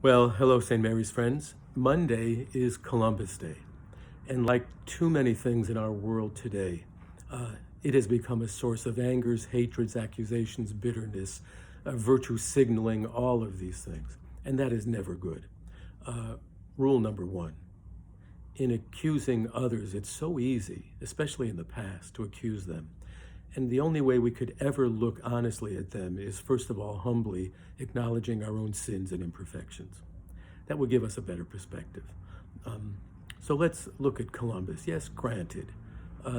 Well, hello, St. Mary's friends. Monday is Columbus Day. And like too many things in our world today, it has become a source of angers, hatreds, accusations, bitterness, virtue signaling, all of these things. And that is never good. Rule number one, in accusing others, it's so easy, especially in the past, to accuse them. And the only way we could ever look honestly at them is, first of all, humbly acknowledging our own sins and imperfections. That would give us a better perspective. So let's look at Columbus. Yes, granted,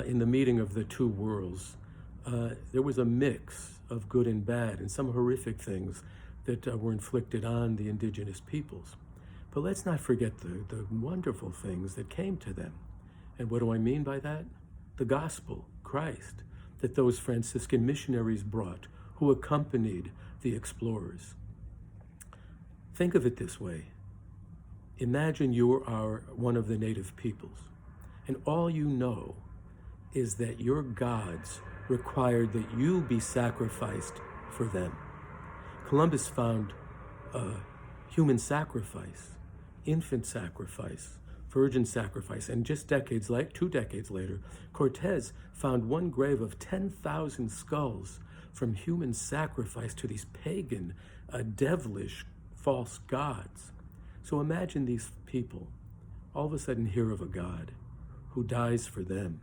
in the meeting of the two worlds, there was a mix of good and bad and some horrific things that were inflicted on the indigenous peoples. But let's not forget the wonderful things that came to them. And what do I mean by that? The gospel, Christ, that those Franciscan missionaries brought who accompanied the explorers. Think of it this way. Imagine you are one of the native peoples, and all you know is that your gods required that you be sacrificed for them. Columbus found human sacrifice, infant sacrifice, virgin sacrifice, and just 2 decades later, Cortez found one grave of 10,000 skulls from human sacrifice to these pagan, devilish, false gods. So imagine these people all of a sudden hear of a God who dies for them,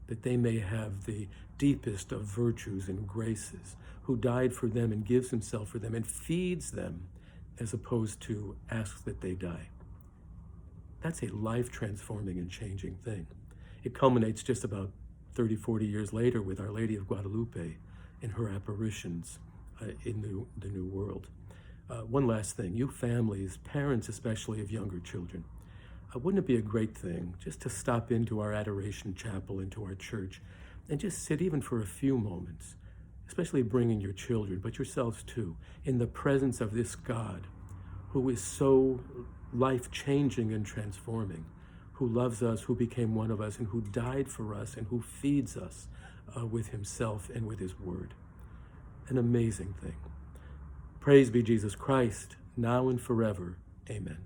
that they may have the deepest of virtues and graces, who died for them and gives himself for them and feeds them as opposed to asks that they die. That's a life-transforming and changing thing. It culminates just about 30, 40 years later with Our Lady of Guadalupe and her apparitions in the New World. One last thing, you families, parents especially of younger children, wouldn't it be a great thing just to stop into our adoration chapel, into our church, and just sit even for a few moments, especially bringing your children, but yourselves too, in the presence of this God who is so life-changing and transforming, who loves us, who became one of us, and who died for us, and who feeds us with himself and with his word. An amazing thing. Praise be Jesus Christ, now and forever. Amen.